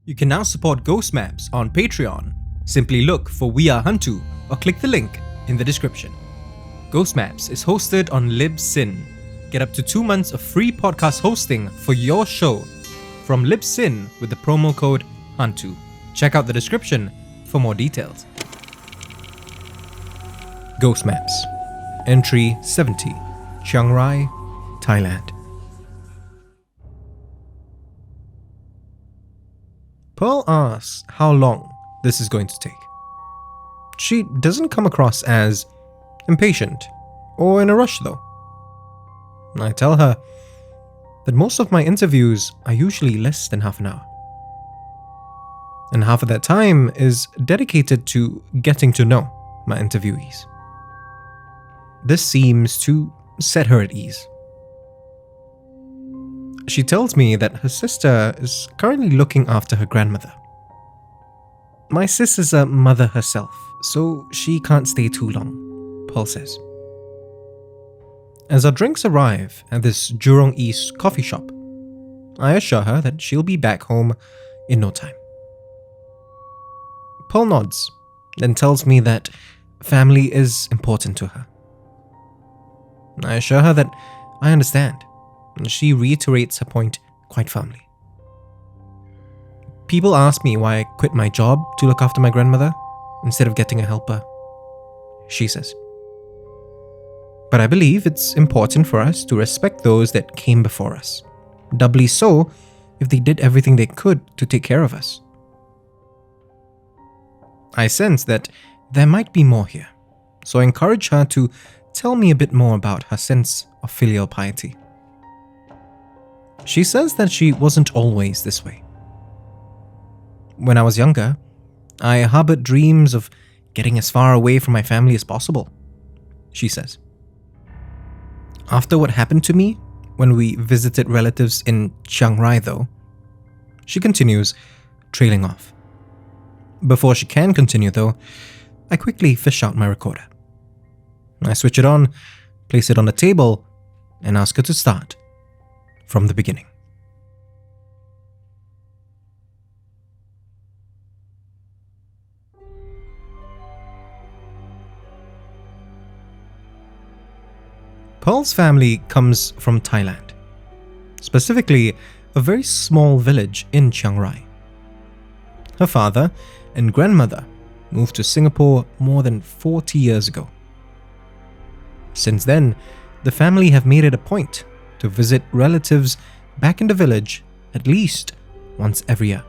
You can now support Ghost Maps on Patreon. Simply look for We Are HANTU or click the link in the description. Ghost Maps is hosted on Libsyn. Get up to 2 months of free podcast hosting for your show from Libsyn with the promo code HANTU. Check out the description for more details. Ghost Maps. Entry 70. Chiang Rai, Thailand. Pearl asks how long this is going to take. She doesn't come across as impatient or in a rush though. I tell her that most of my interviews are usually less than half an hour. And half of that time is dedicated to getting to know my interviewees. This seems to set her at ease. She tells me that her sister is currently looking after her grandmother. My sis is a mother herself, so she can't stay too long, Pearl says. As our drinks arrive at this Jurong East coffee shop, I assure her that she'll be back home in no time. Pearl nods, then tells me that family is important to her. I assure her that I understand, and she reiterates her point quite firmly. People ask me why I quit my job to look after my grandmother instead of getting a helper, she says. But I believe it's important for us to respect those that came before us, doubly so if they did everything they could to take care of us. I sense that there might be more here, so I encourage her to tell me a bit more about her sense of filial piety. She says that she wasn't always this way. When I was younger, I harbored dreams of getting as far away from my family as possible, she says. After what happened to me when we visited relatives in Chiang Rai though, she continues, trailing off. Before she can continue though, I quickly fish out my recorder. I switch it on, place it on the table, and ask her to start from the beginning. Pearl's family comes from Thailand, specifically a very small village in Chiang Rai. Her father and grandmother moved to Singapore more than 40 years ago. Since then, the family have made it a point to visit relatives back in the village at least once every year.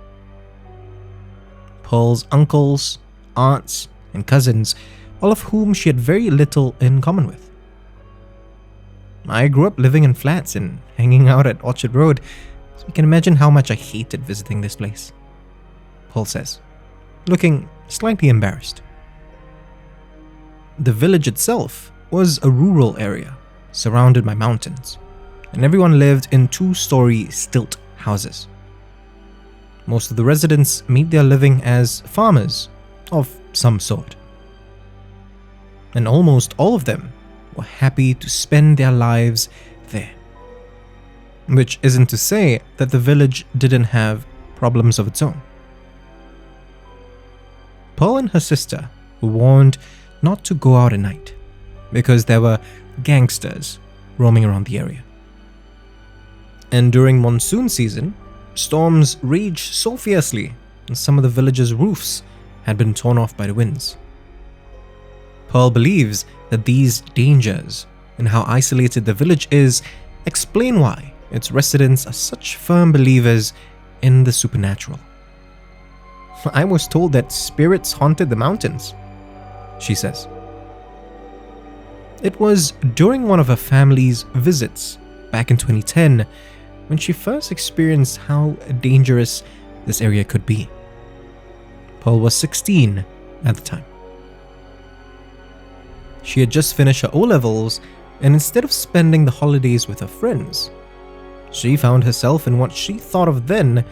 Pearl's uncles, aunts, and cousins, all of whom she had very little in common with. I grew up living in flats and hanging out at Orchard Road, so you can imagine how much I hated visiting this place, Pearl says, looking slightly embarrassed. The village itself was a rural area surrounded by mountains, and everyone lived in 2-story stilt houses. Most of the residents made their living as farmers of some sort, and almost all of them were happy to spend their lives there. Which isn't to say that the village didn't have problems of its own. Pearl and her sister were warned not to go out at night because there were gangsters roaming around the area. And during monsoon season, storms raged so fiercely and some of the village's roofs had been torn off by the winds. Pearl believes that these dangers and how isolated the village is explain why its residents are such firm believers in the supernatural. I was told that spirits haunted the mountains, she says. It was during one of her family's visits back in 2010 when she first experienced how dangerous this area could be. Pearl was 16 at the time. She had just finished her O-levels, and instead of spending the holidays with her friends, she found herself in what she thought of then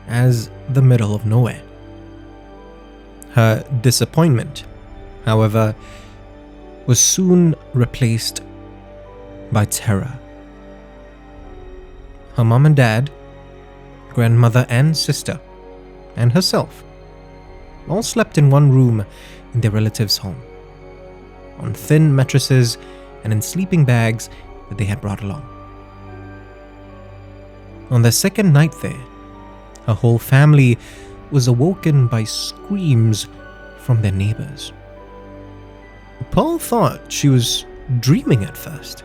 as the middle of nowhere. Her disappointment, however, was soon replaced by terror. Her mom and dad, grandmother and sister and herself all slept in one room in their relative's home, on thin mattresses and in sleeping bags that they had brought along. On their second night there, her whole family was awoken by screams from their neighbors. Pearl thought she was dreaming at first,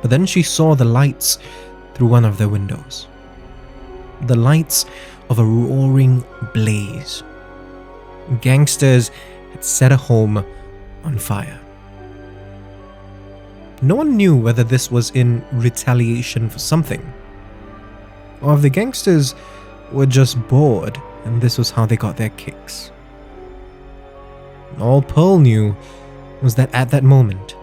but then she saw the lights through one of their windows. The lights of a roaring blaze. Gangsters had set a home on fire. No one knew whether this was in retaliation for something, or if the gangsters were just bored and this was how they got their kicks. All Pearl knew was that at that moment,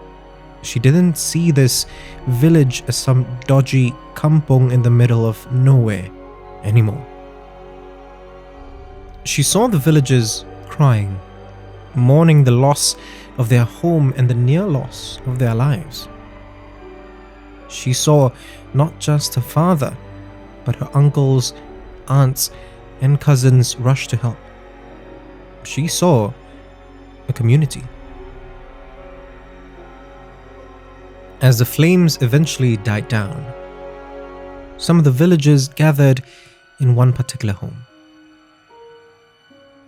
she didn't see this village as some dodgy kampong in the middle of nowhere anymore. She saw the villagers crying, mourning the loss of their home and the near loss of their lives. She saw not just her father, but her uncles, aunts, and cousins rush to help. She saw a community. As the flames eventually died down, some of the villagers gathered in one particular home.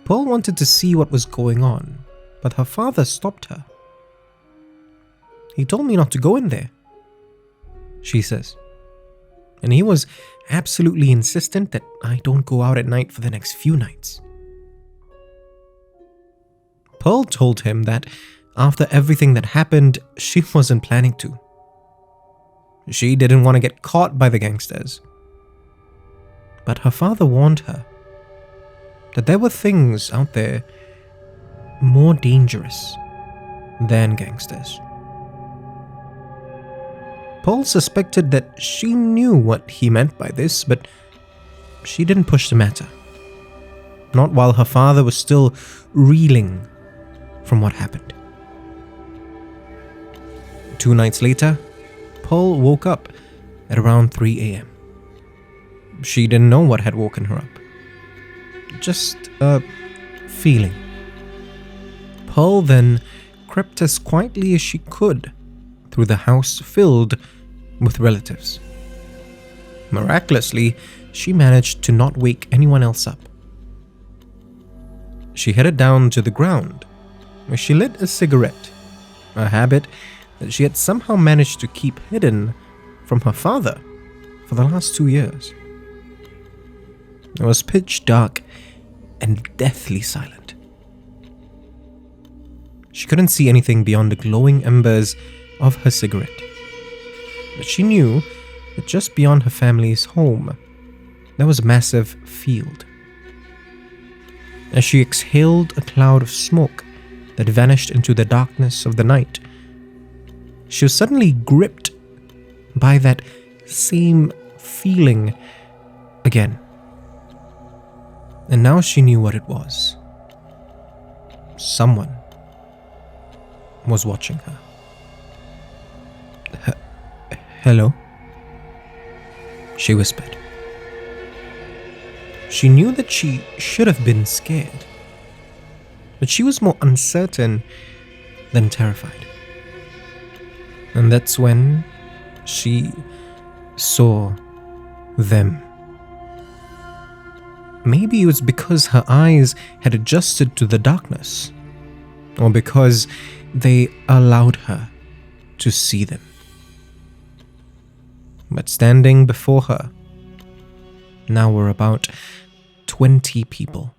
Pearl wanted to see what was going on, but her father stopped her. "He told me not to go in there," she says, "and he was absolutely insistent that I don't go out at night for the next few nights." Pearl told him that after everything that happened, she wasn't planning to. She didn't want to get caught by the gangsters. But her father warned her that there were things out there more dangerous than gangsters. Pearl suspected that she knew what he meant by this, but she didn't push the matter. Not while her father was still reeling from what happened. 2 nights later, Pearl woke up at around 3 a.m. She didn't know what had woken her up. Just a feeling. Pearl then crept as quietly as she could through the house filled with relatives. Miraculously, she managed to not wake anyone else up. She headed down to the ground, where she lit a cigarette, a habit that she had somehow managed to keep hidden from her father for the last 2 years. It was pitch dark and deathly silent. She couldn't see anything beyond the glowing embers of her cigarette, but she knew that just beyond her family's home, there was a massive field. As she exhaled a cloud of smoke that vanished into the darkness of the night, she was suddenly gripped by that same feeling again. And now she knew what it was. Someone was watching her. "Hello?" she whispered. She knew that she should have been scared, but she was more uncertain than terrified. And that's when she saw them. Maybe it was because her eyes had adjusted to the darkness, or because they allowed her to see them. But standing before her now were about 20 people.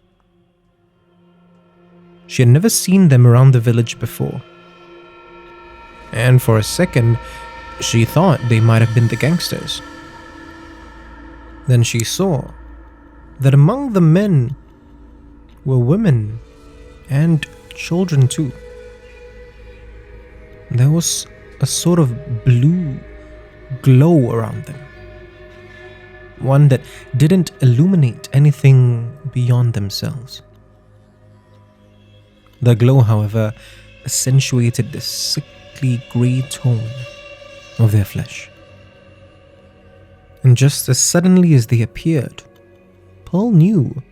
She had never seen them around the village before, and for a second, she thought they might have been the gangsters. Then she saw that among the men were women and children too. There was a sort of blue glow around them, one that didn't illuminate anything beyond themselves. The glow, however, accentuated the sickly grey tone of their flesh. And just as suddenly as they appeared, Pearl knew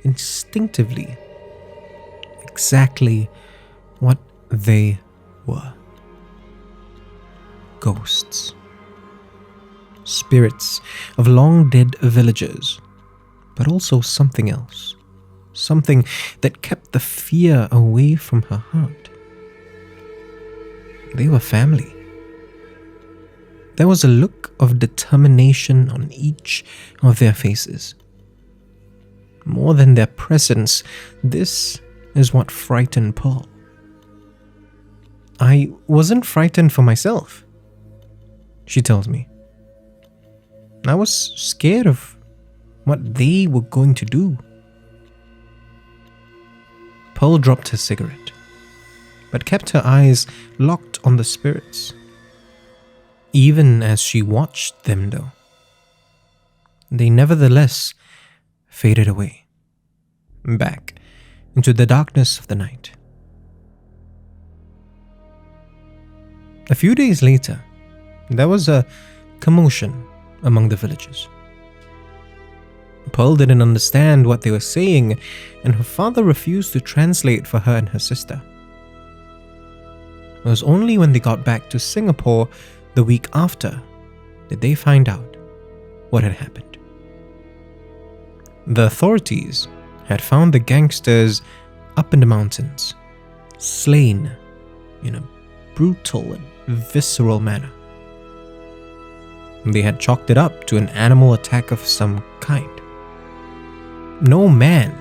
instinctively exactly what they were. Ghosts. Spirits of long-dead villagers, but also something else. Something that kept the fear away from her heart. They were family. There was a look of determination on each of their faces. More than their presence, this is what frightened Pearl. I wasn't frightened for myself, she tells me. I was scared of what they were going to do. Pearl dropped her cigarette, but kept her eyes locked on the spirits. Even as she watched them, though, they nevertheless faded away, back into the darkness of the night. A few days later, there was a commotion among the villagers. Pearl didn't understand what they were saying, and her father refused to translate for her and her sister. It was only when they got back to Singapore the week after did they find out what had happened. The authorities had found the gangsters up in the mountains, slain in a brutal and visceral manner. They had chalked it up to an animal attack of some kind. No man,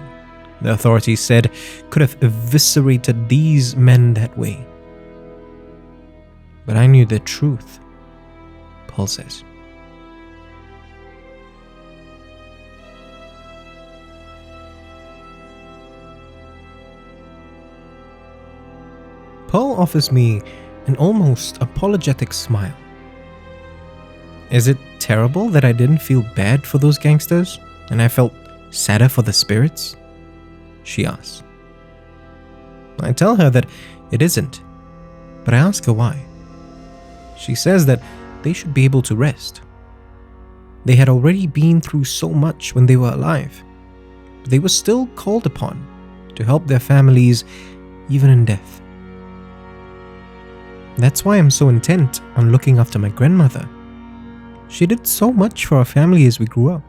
the authorities said, could have eviscerated these men that way. But I knew the truth, Pearl says. Pearl offers me an almost apologetic smile. Is it terrible that I didn't feel bad for those gangsters and I felt sadder for the spirits? She asks. I tell her that it isn't, but I ask her why. She says that they should be able to rest. They had already been through so much when they were alive, but they were still called upon to help their families even in death. That's why I'm so intent on looking after my grandmother. She did so much for our family as we grew up.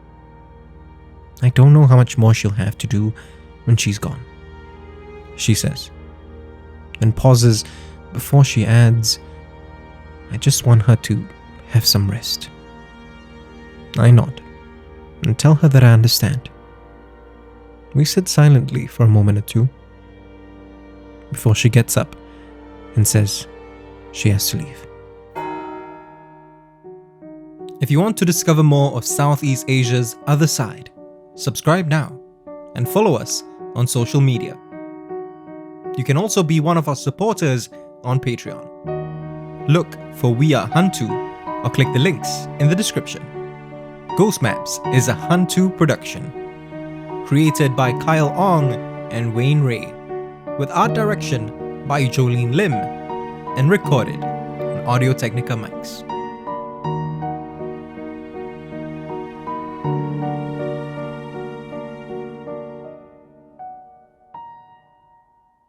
I don't know how much more she'll have to do when she's gone, she says, and pauses before she adds, I just want her to have some rest. I nod and tell her that I understand. We sit silently for a moment or two before she gets up and says she has to leave. If you want to discover more of Southeast Asia's other side, subscribe now and follow us on social media. You can also be one of our supporters on Patreon. Look for We Are HANTU or click the links in the description. Ghost Maps is a HANTU production, created by Kyle Ong and Wayne Ray, with art direction by Jolene Lim, and recorded on Audio Technica mics.